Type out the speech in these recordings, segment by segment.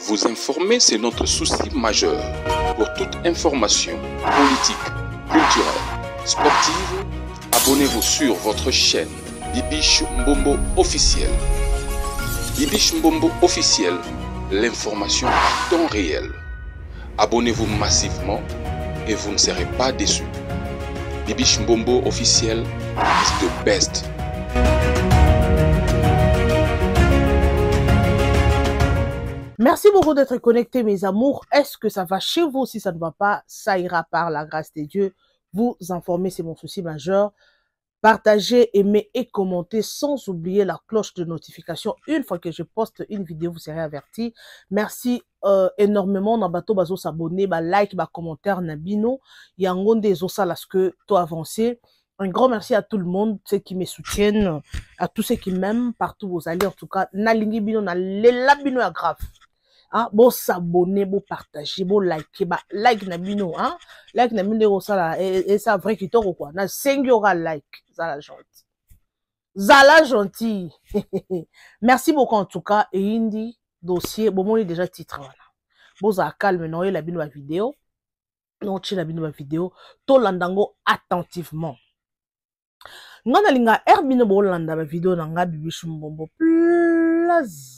Vous informer, c'est notre souci majeur. Pour toute information politique, culturelle, sportive, abonnez-vous sur votre chaîne Bibiche Mbombo officiel. Bibiche Mbombo officiel, l'information en temps réel. Abonnez-vous massivement et vous ne serez pas déçus. Bibiche Mbombo officiel is the best. Merci beaucoup d'être connectés, mes amours. Est-ce que ça va chez vous? Si ça ne va pas, ça ira par la grâce de Dieu. Vous informer, c'est mon souci majeur. Partagez, aimez et commentez sans oublier la cloche de notification. Une fois que je poste une vidéo, vous serez avertis. Merci énormément. Nabato bazo s'abonner, ba like, ba commentaire, nabino. Yangonde des osa que toi avancé. Un grand merci à tout le monde, ceux qui me soutiennent, à tous ceux qui m'aiment, partout où vous allez. En tout cas, nalingi bino, na lela bino ya grave. Hein, bon s'abonner, bon partager, bon liker, bah like na bino, hein, like na bino ça là, et ça vrai qui toro quoi, na 5 like, zala gentil, merci beaucoup en tout cas, et indi dossier, bon moi déjà titre voilà, bon ça calme non, la bino la vidéo, non tu la bino la vidéo, to landango attentivement, ngana linga herbino bo landa la vidéo nanga Bibiche Mbombo plasma.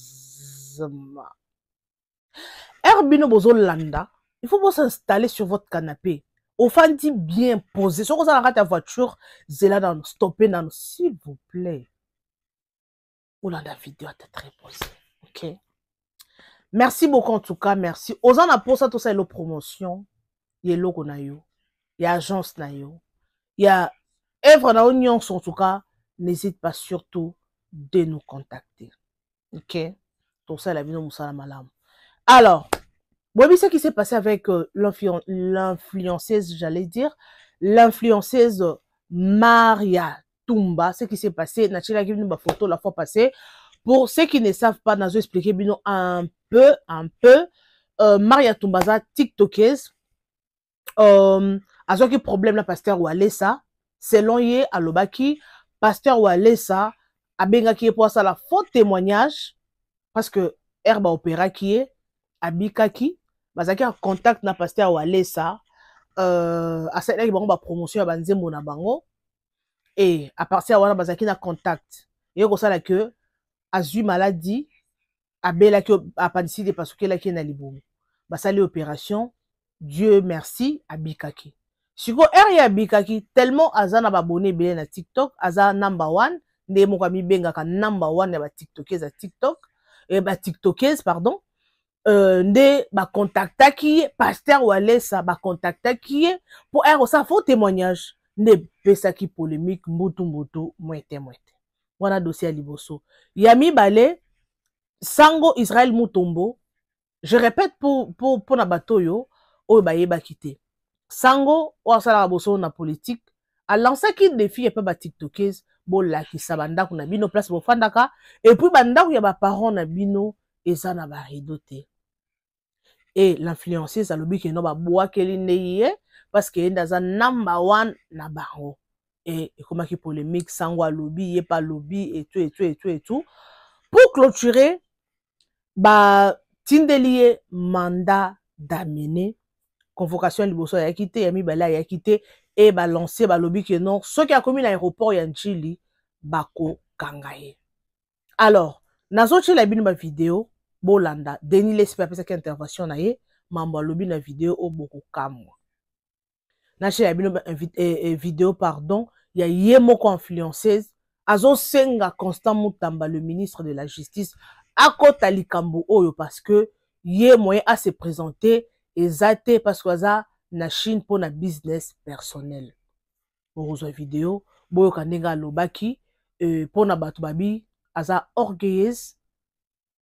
Herbino bozo landa, il faut s'installer sur votre canapé. Au fandi bien posé. Si vous avez ta voiture, zela dans stopper dans, s'il vous plaît. Ou la vidéo est très posée. Ok. Merci beaucoup en tout cas, merci. Osant a pour ça tout ça la promotion. Il y a logo na yo, il y a agence na yo, il y a œuvre na union en tout cas. N'hésite pas surtout de nous contacter. Ok. Tout ça la vidéo moussala malam. Alors, voyez ce qui s'est passé avec l'influenceuse, j'allais dire, l'influenceuse Maria Tumba, ce qui s'est passé, Nachila qui une photo la fois passée. Pour ceux qui ne savent pas, nous expliquer un peu, Maria Tumba, TikTokeuse, a qui problème la pasteur Walesa, selon ye alobaki, pasteur Walesa, a benga qui est pour ça la faux témoignage, parce que herba opéra qui est, abikaki bazaki en contact na pasteur Walesa a cette ba promotion ya banzembo na bango et à partir wana bazaki na contact et ko sala que azui maladie abela ki appendicite parce que la ki na libomo basali opération Dieu merci abikaki siko ya abikaki tellement azana ba abonné belé na TikTok aza number 1 nde moko mi bengaka number 1 ya ba TikTokers TikTok et ba TikTokers pardon nde ba contacta qui pasteur Walesa ba contacta qui pour ça faux témoignage nde pesa qui polémique mbutu mwete wana dossier liboso yami balé sango Israël Mutombo je répète pour na batoyo o ba yeba kité sango o sala boso na politique a lancé qui défi pe ba tiktokers bo la ki sabanda kuna bino place bo fandaka et puis banda ya ba parents na bino eza na ba ridoté. Et l'influenceuse a lobby qui no ba boa keli neye parce que ndaza number 1 na bango et comment qui polémique sango a lobby et pas lobby et tout pour clôturer ba tindelier mandat d'amener convocation liboso ya quitté ya mibala ya quitté et ba lancer ba lobby que non ceux qui a commis l'aéroport ya Nchili bako kangaye. Alors nazo chela bino ba vidéo bolanda Denis Lesper pesa ki intervention na ye mambo lobi na vidéo o boko kamwa na chela bino vidéo pardon ya ye moko influenceuse azo senga Constant Mutamba le ministre de la justice akota likambo oyo parce que ye moyen à se présenter ezate parce que za na Chine pour na business personnel bozo vidéo boyo kandenga lobaki pour na batu babi aza orgueilleuse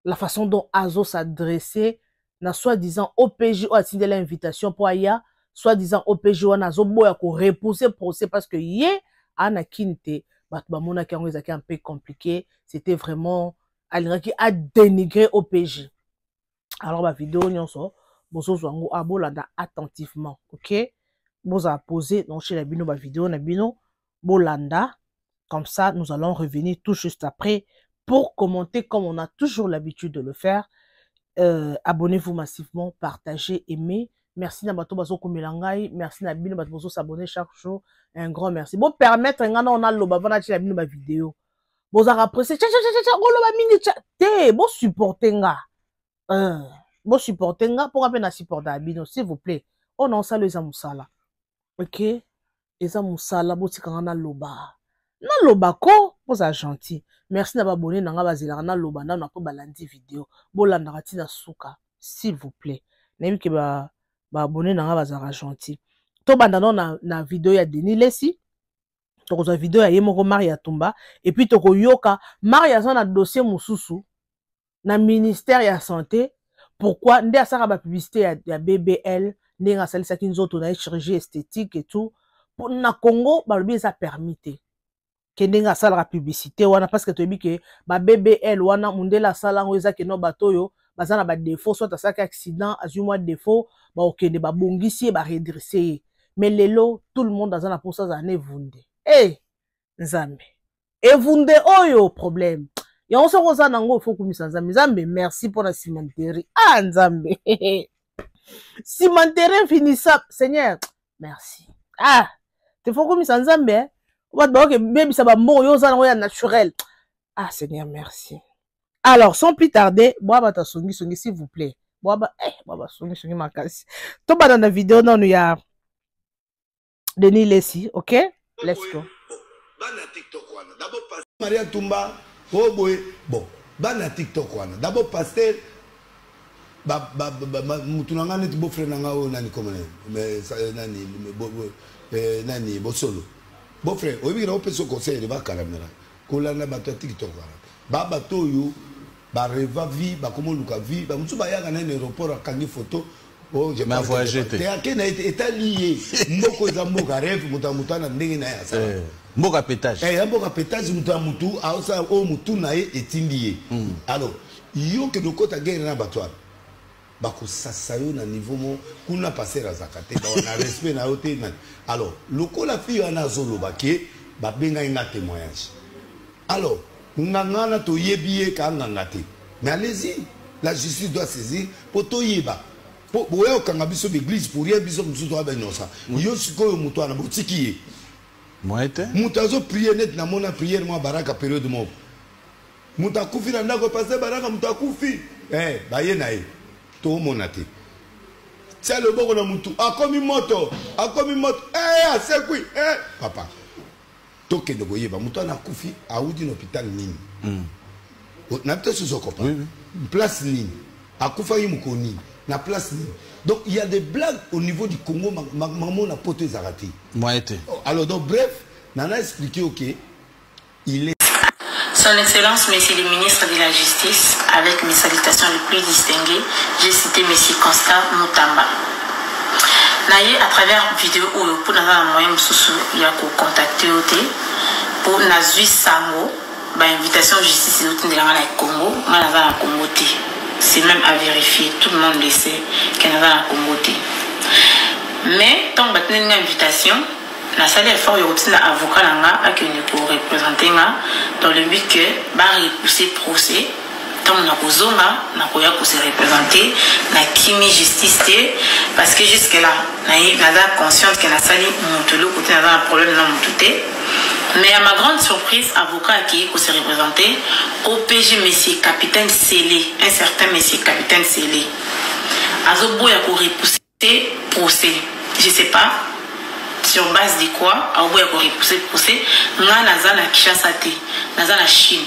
la façon dont Azo s'adressait na soi-disant OPJ ou atteindre l'invitation pour aya soi-disant OPJ ou Azo boya ko repousser procès parce que yé ana kinte bat ba mona ki ngo ezaki un peu compliqué, c'était vraiment alingaki a dénigrer OPJ. Alors ba vidéo nyonso bozo zwango abolanda attentivement, OK? Boza poser donc chez la bino ba vidéo na bino bolanda comme ça nous allons revenir tout juste après pour commenter comme on a toujours l'habitude de le faire. abonnez-vous massivement, partagez, aimez. Merci na bato bazo komelangai, merci na bino bato bazo s'abonner chaque jour. Un grand merci. Bon permettre ngana on a loba vana chi la bino ba vidéo. Bon ça apprécier on loba mini te bon supporter nga. Bon supporter nga pour appeler na supporter bino s'il vous plaît. On en sala eza musala. OK? Eza musala bo tika ngana loba. Na loba ko vous êtes gentil. Merci na ba abonné na nga bazela na loba na po balandi vidéo. Bo landa tina suka s'il vous plaît. Nemi ke ba abonné na nga bazara gentil. To banda na vidéo ya Denis Lesi. To ko vidéo ya Yemoko Maria Tumba et puis to ko yoka Maria za na dossier mususu na ministère ya santé. Pourquoi ndé asaka ba publicité ya BBL ndé nga salisa ki nzoto na chirurgie esthétique et tout pour na Congo ba lobi ça permité. Kendenga sala la publicité wana parce que tu dis que ba BBL wana mundela sala ngo eza keno batoyo bazana ba défaut soit asaka accident azui moi défaut ba okende ba bongisi ba redresser mais lelo tout le monde azana pour ça zane vunde nzambe et vunde oyo problème ya on se roza nango faut kumisa nzambe merci pour la cimenterie nzambe cimenterie finissable Seigneur merci te faut kumisa nzambe baby ça va mourir naturel. Seigneur merci. Alors sans plus tarder boaba ta songi s'il vous plaît. Boaba songi makasi. To ba dans la vidéo non il y a Denis Lesi, OK? Let's go. Bana TikTok wana. D'abord Maria Tumba, boy. Bon, bana TikTok wana. D'abord pasteur mutunanga net bo frère nanga o nani comme mais nani bosolo. Bon frère, on va faire ce conseil de la caméra. Quand on a un TikTok, bateau yo, reva vie, comment luka vie, musu ba ya kana aéroport akangi photo. Oh, j'ai pas voyagé. T'es à quel état lié? Mboko za mboka rêve muta na ndenge na ya ça. Mboka pétage. Mboka pétage mutu a ça o mutu na etindie. Alors, yo que de kota guerre na batwa. Bako sasayo na niveau mo kuna passer à zakate ba na respect na ote na alors loko la fille ana zolo baké ba benga ina témoignage alors ngangana to yebie ka ngangate mais allez-y la justice doit saisir pour to yeba pour boyo kanga biso l'église pour rien biso musuto ba inosa yo sikoyo muto ana botiki moite mutazo prier net na mona prière moi baraka période mo mutakufi na ndako passer baraka mutakufi ba ye na ye to monate c'est le bon mutu akomi moto asekui papa toke de goyeba mutu na kufi audi na hôpital nini na peut se copa place nini akufa yimukoni na place nini donc il y a des blagues au niveau du Congo maman na pote zarati moi été alors donc bref nana expliqué OK il est Son Excellence, Monsieur le ministre de la Justice, avec mes salutations les plus distinguées, j'ai cité Monsieur Constant Moutamba. Naye à travers vidéo pour nous avoir un moyen de contacter pour Nazui Sango, invitation justice de la Congo, la Congo. C'est même à vérifier, tout le monde le sait qu'il y a la Congo. Mais tant que une invitation, na salle effort yotina avocat nanga akini ko représenter nga dans le but que ba repousser procès tant na kozonga na koya ko se représenter na kimi justice parce que jusque là na consciente que na sali montelo côté na un problème na montuté mais à ma grande surprise avocat qui ko se représenter OPJ monsieur capitaine Célé un certain monsieur capitaine Célé azobo ya ko repousser procès je sais pas sur base de quoi a oublié pour repousser procès nga naza na Kinshasa te naza na Chine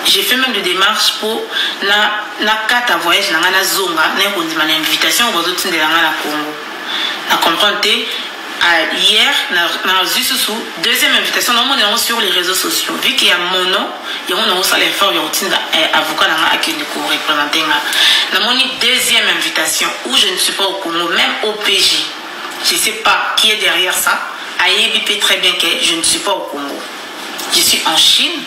j'ai fait même des démarches pour na carte à voyage na nga na zonga na ko ndima na invitation aux autres de la Congo na comprendre hier na sous deuxième invitation normalement sur les réseaux sociaux vu qu'il y a mon nom il y a mon nom ça les faire avocat na nga qui ko représenter nga na moni deuxième invitation où je ne suis pas au Congo même au PJ. Je ne sais pas qui est derrière ça. Ayebi très bien que je ne suis pas au Congo. Je suis en Chine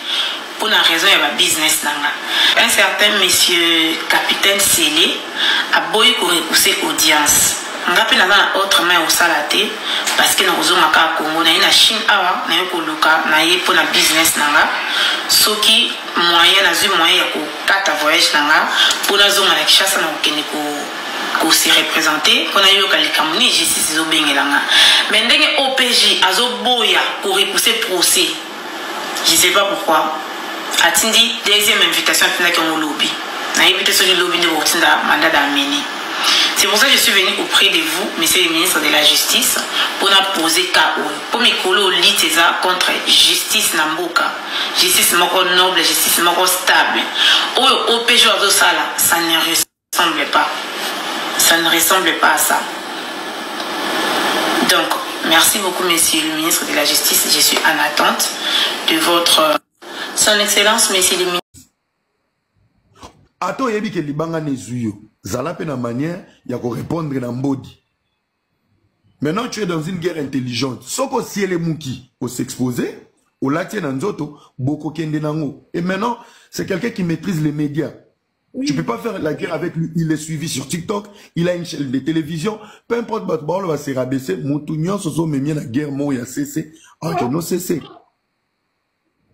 pour une raison de ma business. Un certain monsieur capitaine Célé a boy pour repousser audience. On a pu avoir autre main au salaté parce que nous avons au Congo, nous avons Chine, nous avons pour la business. Ce qui moyen nazwi moyen ya kokata voyage nanga mpo nazonga na Kinshasa na kokende se représenter mpona yoka likambo nini justice ezobengelanga mais ndenge OPJ azoboya korepousser procès je sais pas pourquoi atindi deuxième invitation atindaki yango lobi nayebi te soki lobi nde bokotinda mandat d'amener. C'est pour ça que je suis venu auprès de vous, monsieur le ministre de la Justice, pour nous poser KO. Pour me coller au lit contre justice Namboka. Justice moko noble, justice moko stable. Au PJ de ça là, ça ne ressemble pas. Ça ne ressemble pas à ça. Donc, merci beaucoup, monsieur le ministre de la Justice. Je suis en attente de votre... Son Excellence, monsieur le ministre. Ato yebi ke libanga nezuyo. Zala pe na manière ya ko répondre na mbodi. Maintenant tu es dans une guerre intelligente. Soko si ele muki au s'exposer, au latie na nzoto, boko kende nango. Et maintenant, c'est quelqu'un qui maîtrise les médias. Oui. Tu peux pas faire la guerre avec lui. Il est suivi sur TikTok, il a une chaîne de télévision. Peu importe, Batball va se rabaisser. Moutounion, ce sont même la guerre, mon ya cessé. Ah, que non cessé.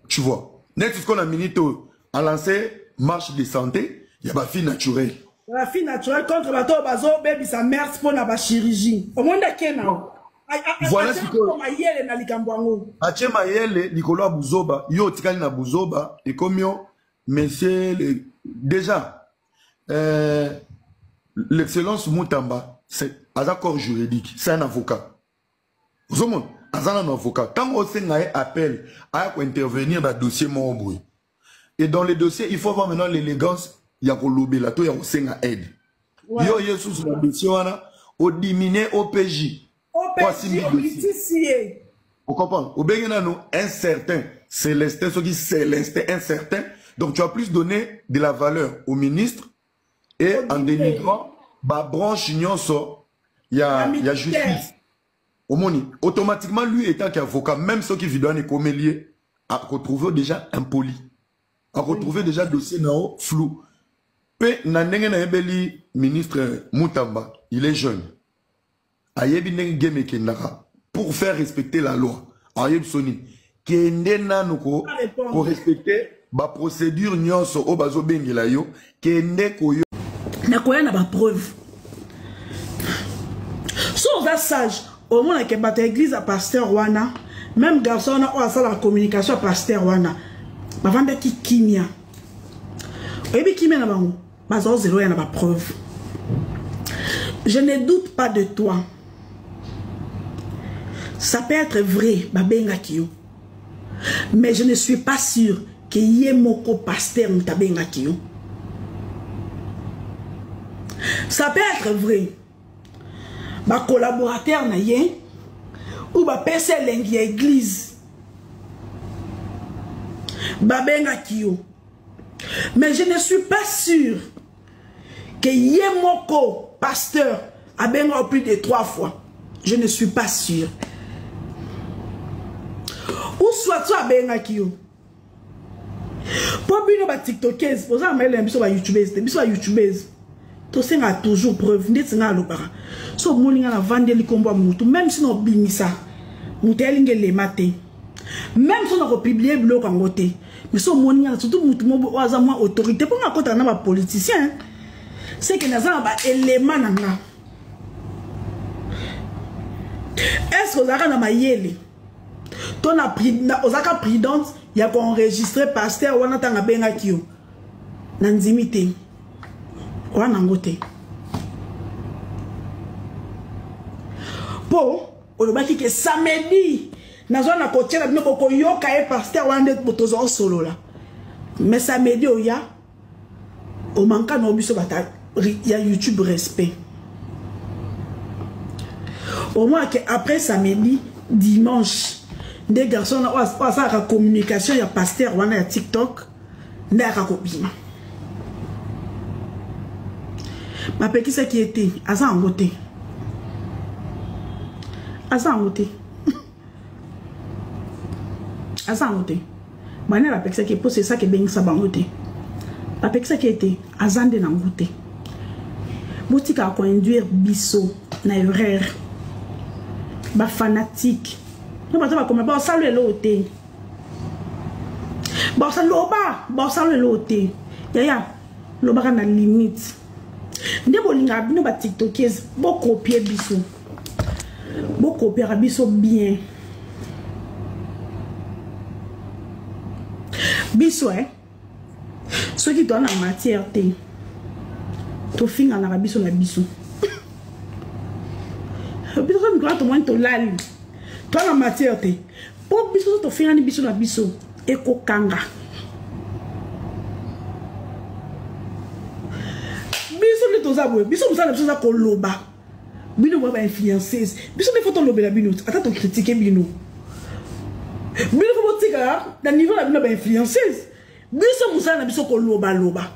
Tu vois. Next, ce qu'on a minito a lancé marche de santé, il y a ma fille naturelle. La fille naturelle contre bateau bazo baby sa mère pour na ba chirurgie. Au monde kena. Voilà ce que mayele na likambwango. Ache mayele Nicolas Buzoba, yo tikali na Buzoba et comme yo monsieur déjà l'excellence Moutamba, c'est un accord juridique, c'est un avocat. Vous savez, un avocat. Tant qu'on s'est appel à intervenir dans le dossier mon. Et dans les dossiers, il faut avoir maintenant l'élégance. Il y a un lato, il y a un aide. Il y a un sous le dossier, au diminuer au PJ. Vous comprenez? Au Béguinano, incertain. C'est l'instinct, ce qui c'est l'instinct incertain. Donc tu as plus donné de la valeur au ministre et en dénigrant, bah branche nyonso, il y a justice. Au moni, automatiquement, lui étant qu'avocat, même ceux qui vident les coméliers, a retrouvé déjà impoli. A retrouvé déjà dossier nao flou. Pe nanenge na ebeli ministre Moutamba, il est jeune. Ayebi nenge game kendaka pour faire respecter la loi. Ayebi soni kende nanuko pour respecter ba procédure nyonso o bazo bengela yo kende koyo. Na koya na ba preuve. Sur ça sage, au moins que bata église à pasteur wana, même garçon na o la communication à pasteur wana. Ba vanda ki kimia. Oyebi kimia na bango. Zéro, il y a pas preuve. Je ne doute pas de toi. Ça peut être vrai, mais je ne suis pas sûr que Yemoko pasteur Mutabenga Kyo. Ça peut être vrai. Ma collaborateur na yen ou ma personne lengi église. Babenga Kyo. Mais je ne suis pas sûr que Yemoko, pasteur, a bien plus de 3 fois. Je ne suis pas sûr. Ou soit tu as bien qui pour bien les TikTokers, pour ça, mais les YouTubers, tout ça a toujours preuve. N'est-ce pas le bara? So molinga la vendre les combats moutou, même si on bini ça, moutou les maté, même si on a publié le blog en côté. Mais so moninga surtout moutou mo oza moi autorité pour nga kota na ba politicien. C'est que naza ba élément nanga. Est-ce que ozaka na mayele? Ton a pris na ozaka prudence ya ko enregistrer pasteur wana tanga benga kio. Na nzimité. Wana ngote. Po olobaki ke samedi nazo na kotiela bino ko yoka e pasteur wana botozo solo la. Mais samedi oya o manka no biso bata ya YouTube respect. Au moins que après samedi, dimanche, des garçons ont passé à la communication, il y a pasteur, on a TikTok, il y a un copine. Ma petite, ce qui était, à ça en beauté. À ça en beauté. À ça en beauté. Maintenant, la petite, qui est c'est ça qui est bien ça en beauté. La petite, qui était, à ça en beauté. Boutique à conduire bisso, na erreur. Ba fanatique. Nous pas comme pas saluer l'autre. Bossa loba, bossa le lote. Yaya, loba na limite. Nde bolinga bino ba tiktokers, bo copier biso. Bo copier biso bien. Biso ceux qui donnent en matière to finga na biso na biso. Biso mi kwa to moins to lali. Toi la matière pour biso to finga ni biso na biso eko kanga. Biso le tozabwe, biso musala biso za koloba. Bino ba influenceuse. Biso ne faut lober la bino, ata to critiquer bino. Bino faut tika na niveau la bino ba influenceuse. Biso musala na biso koloba loba.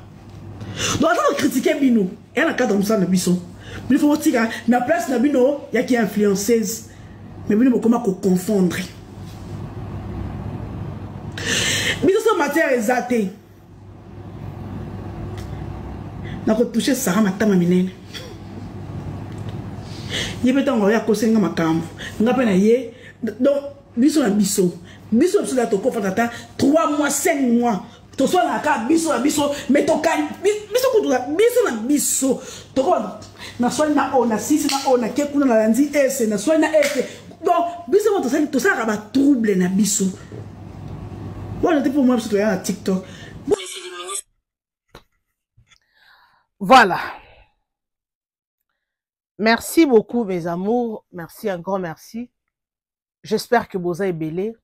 Donc ata to critiquer bino, et na cadre musala na biso. Bino faut tika na place na bino ya ki influenceuse. Mais bino comment ko confondre. Biso so matière exacte. Na ko toucher Sarah matama minene. Yebeta ngoya ko senga makambo. Ngape na ye donc biso na biso. Biso biso la to ko fata 3 mois 5 mois. To so na ka biso na biso mais to kan biso ko biso na biso. To ko na so na ona sisi na ona ke kuna na landi ese na so na ese. Donc biso to ça ba trouble na biso. Voilà pour moi parce que ya TikTok. Voilà. Merci beaucoup, mes amours. Merci, un grand merci. J'espère que Boza est belé.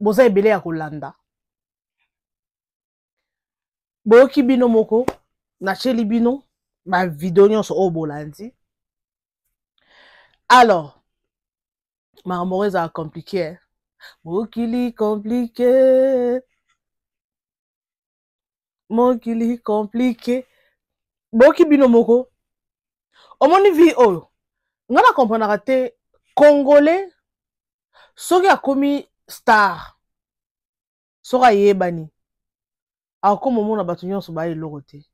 Boza est belé à Kolanda. Boyoki bino moko. Nacheli bino. Ma vidéo nyon so o bolandi. Alors. Ma amoureuse a compliqué. Mokili compliqué. Mokili compliqué. Boki bino moko. Omoni vi oyo. Ngana comprendre te Congolais soki akomi star. Soka yebani. Akomo mona batu nyonso ba eloko te.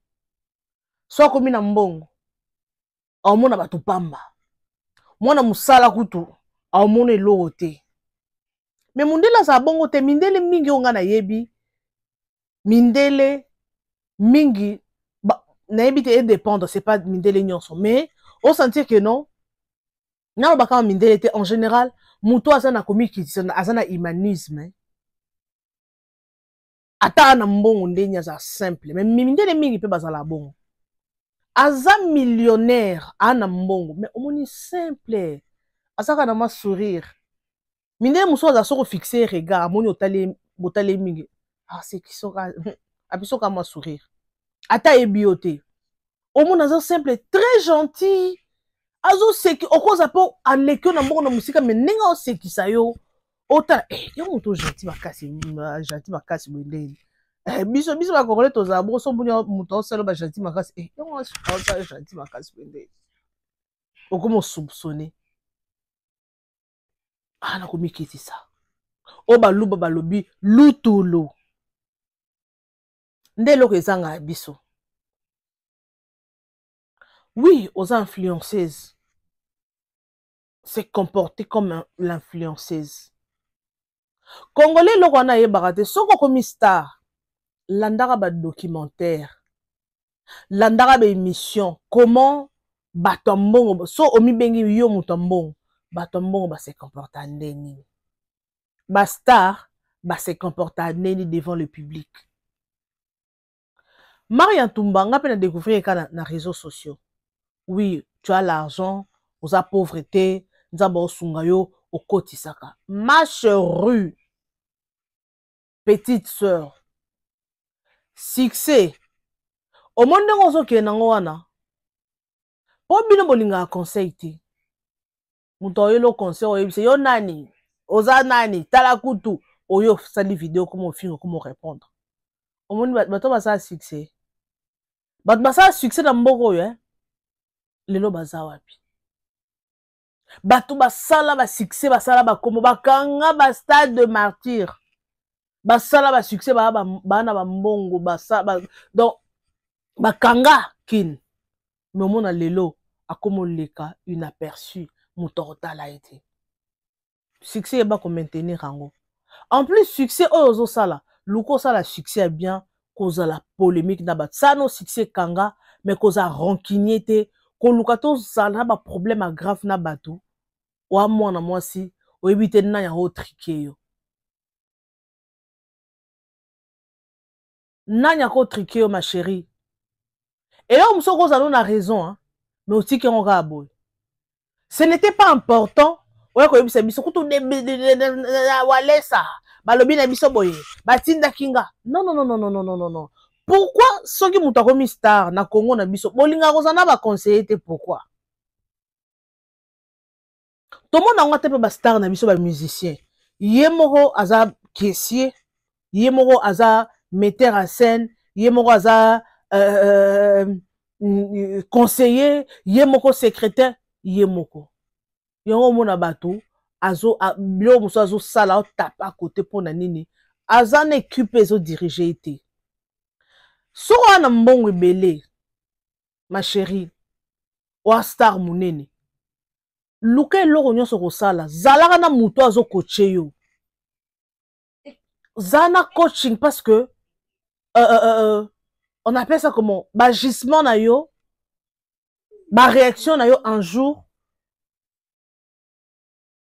So akomi na mbongo. Amona batu pamba. Mwana musala kutu amona eloko te. Mais mundela sa bongo te mindele mingi onga na yebi. Mindele mingi naibite dépendre, c'est pas mindele nyonso, mais on sentir que non. Na baka mindele te en général, muto azana komiki azana humanisme. Ata na mbongo ndenya za simple, mais mindele mingi pe bazala bongo. Aza millionnaire ana mbongo, mais omoni simple. Azaka na ma sourire. Mindele muso za soko fixer regard, moni otale mingi. Ah c'est qui soka abiso ka ma sourire. Ata ebiote. Omo nazo simple, très gentil. Azo seki okoza po alekyo na mbongo na musika mais nenga o seki sayo. Ota yo moto gentil makasi bwendeli. Biso ba Congolais toza bo so bunya moto selo ba gentil makasi. Yo mo sa gentil makasi bwendeli. Okomo soupçonner. Ah na komikiti ça. O ba luba ba lobi lutulo. Ndelo ko ezanga biso. Oui, aux influenceuses. C'est comporté comme l'influenceuse. Congolais, le Rwanda est baraté. Soko comme star. Landara ba documentaire. Landara ba émission. Comment batombongo. So omi bengi yo mutombongo. Batombongo ba se comporte à neni. Ba star ba se comporte à neni devant le public. Marian Tumba, on a découvert na réseaux sociaux. Oui, tu as l'argent, vous avez pauvreté, nous avons sungayo au kotisaka. Ma chérie, petite sœur, succès. Au monde de nous qui est n'angwana. Pour bien bolinga conseil ti. Mutoyo lo conseil o yebise yo nani, oza nani, talakutu, oyo sali vidéo comment film comment répondre. Au monde bato ba ça succès. Bato ba ça succès na mboko yo hein. Lelo baza wapi bato basala ba succès basala ba komo bakanga ba stade de martyr basala ba succès bana ba mbongo basala donc bakanga kin mais mona lelo akomo leka une aperçu motorota la été succès ba ko maintenir rango En plus, succès, ozo sala. Luko sala succès bien, cause la polémique na ça non succès kanga, mais cause a rancunier ko lukato sala ba problème grave na bato. Wa mwana mwasi, o ebite na ya ho triqué yo. Nanya ko triqué yo ma chérie. Et là, on se cause a raison, hein, mais aussi qu'on raboye. Ce n'était pas important. Ouais, quand il s'est mis sur tout de Walesa, balobi na biso boye, batinda kinga. Non, non, non, non, non, non, non, non, non. Pourquoi ceux qui m'ont commis star na Congo na biso, bolinga rozana ba conseiller pourquoi? Tout le monde a ngate ba star na biso ba musicien. Yemoro aza caissier, yemoro aza metteur en scène, yemoro aza conseiller, yemoko secrétaire, yemoko. Yongo mona bato azo bio muso azo sala tape à côté pour nini aza na équipe ezo diriger été so wana mbongo ebele ma chérie wa star munene luka eloko nyonso kosala zalaka na muto azo coacher yo zana coaching parce que on appelle ça comment bagissement na yo ba réaction na yo un jour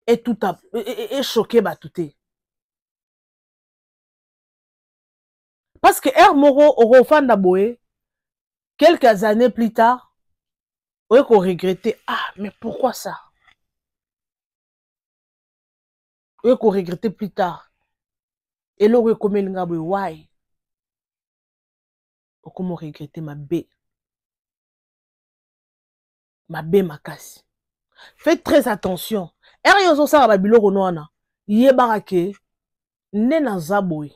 et tout a et choqué batouté. Parce que R Moro au fan d'Aboé, quelques années plus tard, on qu'on regrettait. Ah, mais pourquoi ça? On qu'on regrettait plus tard. Et là, on comme il ngaboué, why? On comme regrettait ma bé. Ma bé ma casse. Faites très attention. Eriozo sa babilo konoana. Yebarake ne na zaboy.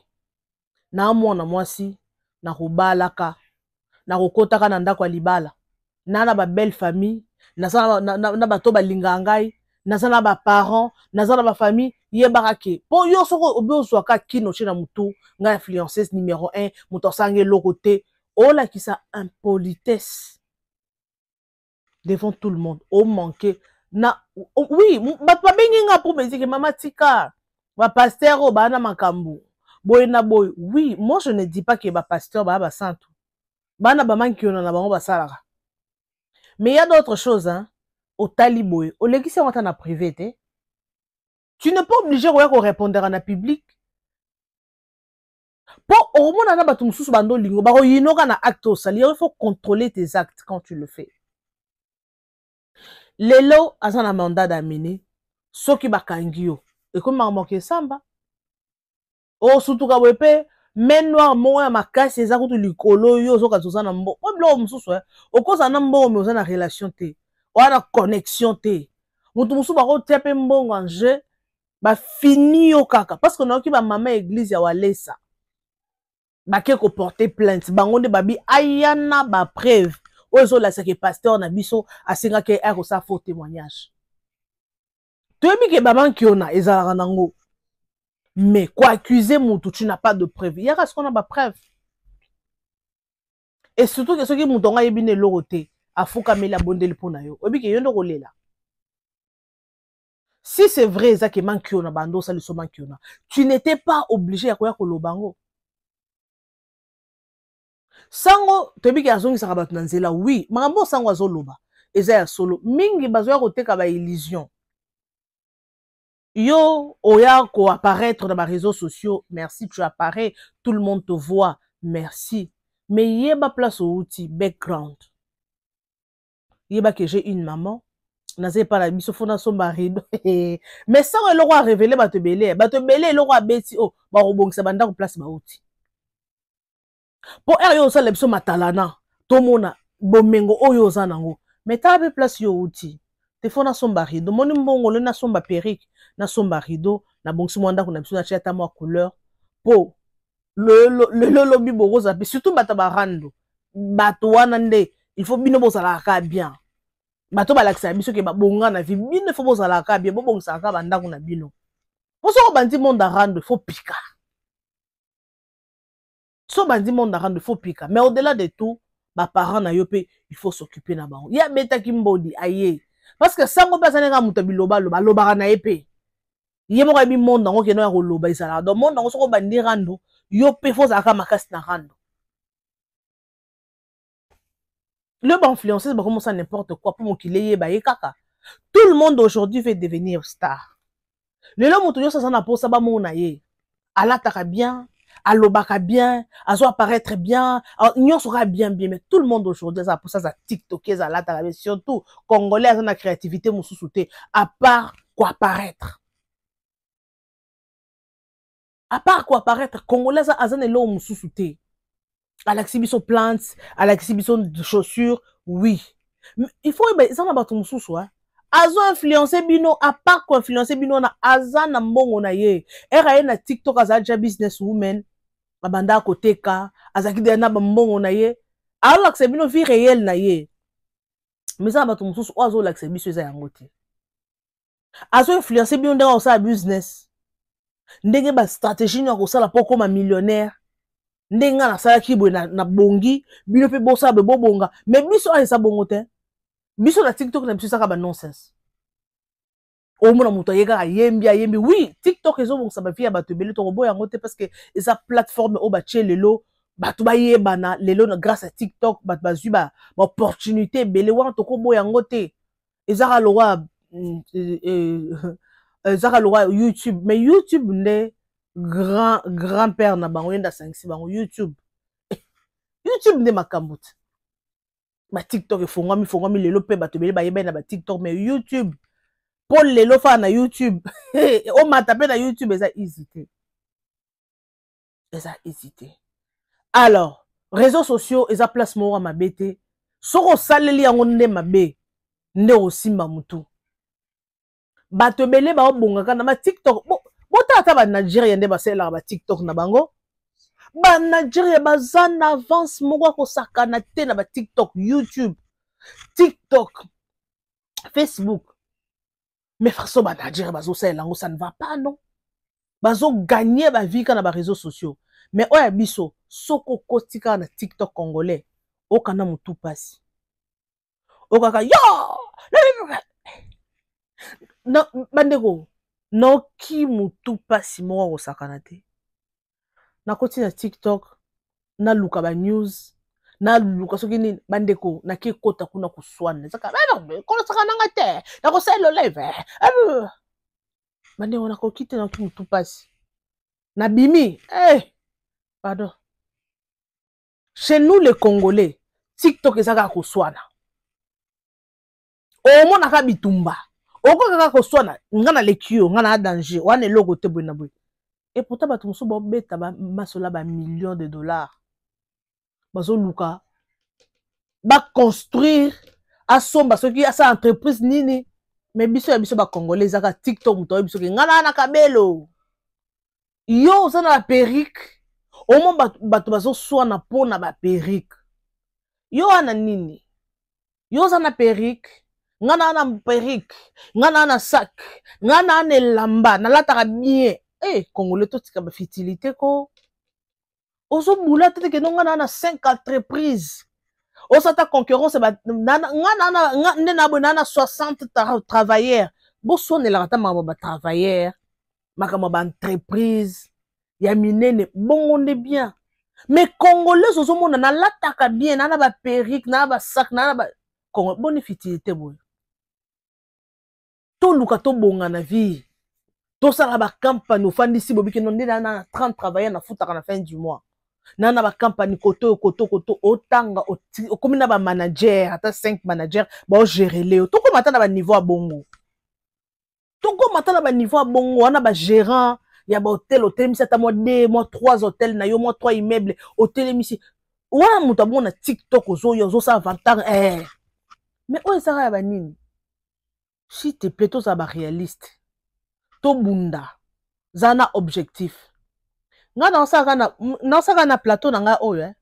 Na mwana mwasi na kobalaka na kokotaka na ndako libala. Na ba belle famille, na bato balinga ngai, na ba parents, na ba famille yebarake. Po yo soko obozwaka kino chena mutu, nga influenceuse numéro 1, muto sange lokote, ola ki sa impolitesse devant tout le monde. O manqué na oui, ba bengi nga pour me dire que maman tika ba pasteur o ba na makambu. Boy na boy. Oui, moi je ne dis pas que ba pasteur ba santo. Ba na ba manki na bango ba salaka. Mais il y a d'autres choses hein. Au taliboy, au légisi on na privé te. Tu n'es pas obligé de répondre à la public. Pour au moins na ba tumsusu bando lingo ba yinoka na acte au sali, il faut contrôler tes actes quand tu le fais. Lelo azana mandat d'amener soki bakangio et comme marmoke samba o surtout ka wepe men noir mo ya makasi eza kutu likolo yo soka tozana mbo o blo mususu o koza na mbo me ozana relation te o ana connexion te mutu musu ba ko tepe mbongo anje ba fini yo kaka parce que na ki ba mama église ya Walesa ba ke ko porter plainte bango de babi ayana ba preuve. Ozo la seke pasteur na biso asinga ke ero sa faux témoignage. Tu as mis que baban qui on a ezala nango. Mais quoi accuser mutu tu n'as pas de preuve. Y'a ce qu'on a pas preuve. Et surtout que ceux qui mutonga yebine loroté afuka mela bondeli pona yo. Obi ke yondo kolela. Si c'est vrai ça que manki on a bando ça le so manki on a. Tu n'étais pas obligé à koya kolobango. Sango tebiki azongi sakabatu na nzela oui makambo sango azoloba eza ya solo mingi bazoya koteka ba illusion yo oya ko apparaître dans les réseaux sociaux merci tu apparais tout le monde te voit merci mais yeba place au outil background yeba que j'ai une maman nazé pas la biso fona somba rido mais ça le roi révélé ba te belé le roi beti oh ba robongisa banda ko place ba outil. Pour yo ça lebso matalana to mona bomengo oyo za nango mais ta be place yo outil te fona somba rido moni mbongo le na somba perruque na somba rido na bongsi mwanda ko na biso na chata mo couleur po le lobby boroza pe surtout bata barando bato wana nde il faut bino bozala ka bien bato balakisa biso ke babonga na vie bino faut bozala ka bien bobongisa ka banda ko na bino poso ko bandi monde arando faut pika. So bandi monde rendre faux pika mais au-delà de tout ba parents na yopé il faut s'occuper na bango ya beta ki mbodi aye parce que sango pesa nga muta biloba loba loba na épée ye moko yebi monde nango keno ya koloba ezalaka donc monde nango soko bandi rando yo mpe fo ozalaka makasi na rando le bainfluenceuse bakomosa n'importe quoi mpo mokili eyeba ye kaka tout le monde aujourd'hui veut devenir star lelo moto nyonso aza na mposa bamona ye alataka bien alobaka bien azo apparaître bien nyonso kaka bien mais tout le monde aujourd'hui aza na mposa aza tiktok eza alataka bien surtout congolais aza na créativité mosusu te à part quoi apparaître congolais aza na eloko mosusu te alakisi biso plantes alakisi biso de chaussures oui mais il faut eza na bato mosusu azo influencer bino à part ko influencer bino na aza na mbongo na ye era ye na TikTok aza déjà business woman abanda koteka azaki de na mbongo na ye alakisa bino vie réelle na ye mais ça bato mosusu azo lakisa biso eza yango te azo influencer bino ndenge osala business ndenge ba stratégie na kosala po koma millionnaire ndenge nasalaki boye na bongi bino pe bosala be bobonga mais biso eza bongo te biso na TikTok na biso saka ba nonsense omona moto ayeka yembi oui TikTok ezobongisa ba vie ya bato ebele to boya yango te parce que eza plateforme o batie lelo bato bayebana lelo grâce à TikTok bato bazwi ba opportunité ebele wana toko boya yango te ezaka lowa YouTube mais YouTube nde grand-père na bango yenda sangisi bango YouTube nde makambo te ba TikTok efongwami lelo pe bato bele bayeba na ba TikTok mais YouTube Paul lelo fa na YouTube o mata pe na YouTube eza hésité alors réseaux sociaux eza place moko mabete soko saleli yango nde mabe nde osimba mutu bato bele ba obongaka na ba TikTok botata ba Nigeria nde baselaka ba TikTok na bango ba Nigeria baza na avance moko kosakana te na ba TikTok YouTube TikTok Facebook mais façon ba Nigeria bazo salela ngo ça ne va pas non bazo gagner ba vie kana ba réseaux sociaux mais oya biso soko kotika na TikTok congolais okana mutu pasi okaka yo no bandeko noki mutu pasi moko kosakana te nakoti na TikTok na luka ba news na luka soki nini bandeko naki kota kuna kuswana saka kono saka nanga te na ko selo live bandeko nakoki te na mutu pasi na bimi pardon chez nous les Congolais TikTok ezaka kuswana omona ka bitumba okokaka koswana ngana lekio ngana danger wana eloko te boye na boye et pourtant bato mosusu babeta basola ba millions de dollars bazoluka baconstruire asomba soki asa entreprise nini mais biso ya biso bacongolais ezaka TikTok moto oyo biso ke ngana na kabelo yo oza na baperike omo bato bazoswana mpona baperike yo wana nini yo oza na perike ngana na perike ngana na sac ngana na elamba nalataka bien congolais totika bafitilité ko ozobula tete ke ngana na 5 entreprises osata concurrence nde na boye na 60 travailleurs bosonelaka ta makambo batravailleur makambo baentreprise ya minene bongo nde bien mais congolais ozomona nalataka bien na baperike na basac na boni fitilité boye toluka tobonga na vie tosala bakampagne ofandisi bobiki no nde na 30 travailleurs nafutaka na fin du mois nana bakampagne koto otanga okomi na bamanager ata 5 manager baogere leo tokomata na baniveau ya bongo wana bagérant ya bahotel otelemisi ata mwa 2 mwa 3 hotel na yo mwa 3 immeuble otelemisi wana moto abongo na TikTok ozosala avantage mais oyo ezaka ya banini si te plaît tozala baréaliste tobunda za na objectif nga naosaka na plateau na nga oyo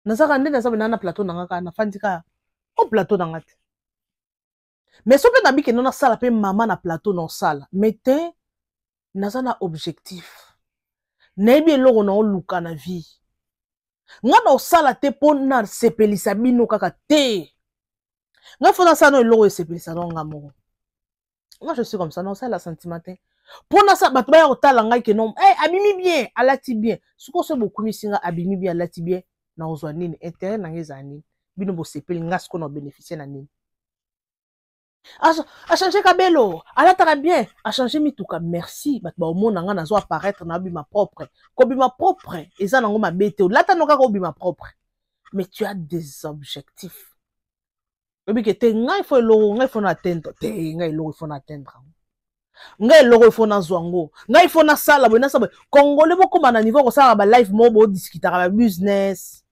nazaka nde naza na plateau na nga kaka nafandi kaka o plateau na nga te mais so mpe nabiki no nasala mpe mama na plateau na osala mais te naza na objectif nayebi eloko na oluka na vie nga na osala te mpo na sepelisa bino kaka te nga fo nasala no eloko esepelisa no nga moko Moi, je suis comme ça. Non, ça, la sentimental. Pour ça, bah, tu vas y que non. Eh, abimi bien, alati bien. Ce qu'on se beaucoup misinga, abimi bien, alati bien. Na ozwanine, intérêt na ngezani. Bino bo sepeli ngas qu'on a bénéficié na nini. A changé kabelo, alatara bien, a changé mituka, merci. Bah, au monde nga nazo apparaître na bima propre. Ko bima propre, eza nango ma bete. Lata no ka ko bima propre. Mais tu as des objectifs. Obi ke te nga il faut lo, nga il faut atteindre. Te nga il faut atteindre. Nga eloko il faut na zwango nga il faut na sala bo na sala congolais boko na niveau ko sala ba live mo bo discuter ba business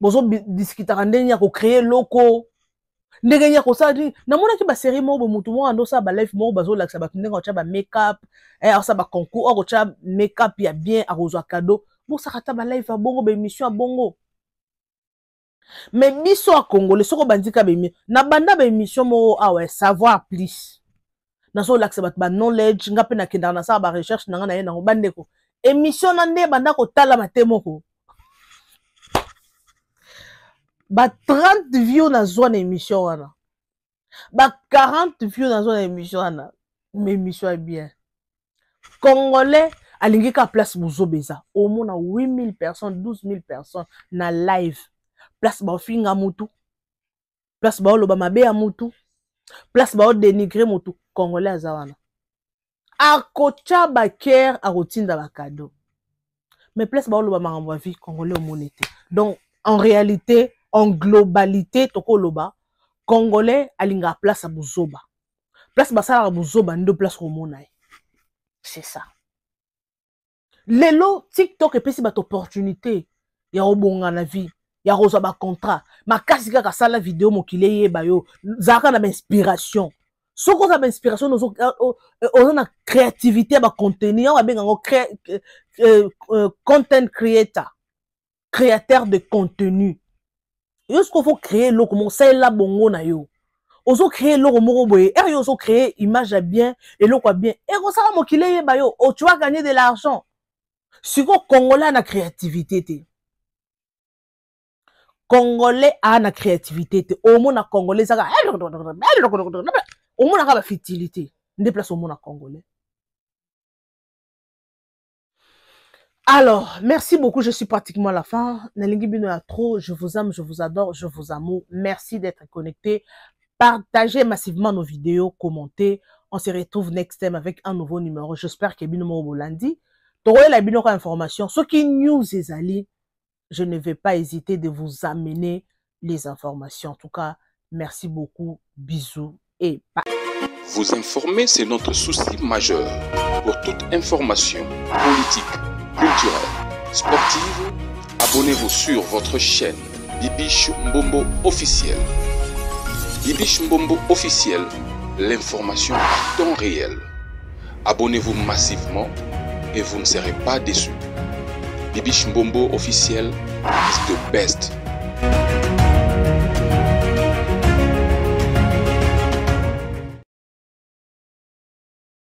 bozo discuter ndenge ya ko créer loko ndenge ya ko sala na mona ki ba série mo bo mutu mo ando sa ba live mo bazo laksa ba ndenge ko cha ba make up sa ba concours ko cha make up ya bien a rozwa cadeau bo sakata ba live a bongo ba émission a bongo mais biso a congolais soko bandika ba émission na banda ba émission mo ouais savoir plus naso lakse bat ba knowledge nga pe na kenda na sa ba recherche na nga na ye na bandeko émission na nde banda ko tala matemo ko ba 30 views na zone émission wana ba 40 views na zone émission wana mais émission est bien congolais alingi ka place buzobeza au moins 8000 personnes 12000 personnes na live place ba finga mutu place ba loba mabe ya mutu place ba dénigrer mutu congolais azawana akocha baker akotinda ba cadeau mais place ba loba makambo vie congolais au monete donc en réalité en globalité toko loba congolais alinga place a buzoba place basala buzoba ndo place ko monai c'est ça lelo TikTok epesi ba opportunité ya obonga na vie ya roza ba contrat makasi kaka sala vidéo mokile yeba yo zaka na inspiration soko za inspiration ozo na créativité ba contenu on benga ngo content creator créateur de contenu yo ce qu'il faut créer lo comment ça la bongo na yo ozo créer lo moko boye yo ozo créer image à bien et lo quoi bien et ko sala mokile yeba yo tu vas gagner de l'argent siko congolais na créativité te congolais a na créativité te au monde congolais ça au monde a la fertilité déplace au monde congolais. Alors merci beaucoup, je suis pratiquement à la fin. Nalingi bino ya trop, je vous aime, je vous adore, je vous amour. Merci d'être connecté. Partagez massivement nos vidéos, commentez. On se retrouve next time avec un nouveau numéro. J'espère que bino mo bolandi. Toroye la bino information. Ce qui news est allé. Je ne vais pas hésiter de vous amener les informations. En tout cas, merci beaucoup. Bisous et bye. Vous informer, c'est notre souci majeur. Pour toute information politique, culturelle, sportive, abonnez-vous sur votre chaîne Bibiche Mbombo officiel. Bibiche Mbombo officiel, l'information à temps réel. Abonnez-vous massivement et vous ne serez pas déçus. Bibiche Mbombo officiel is the best.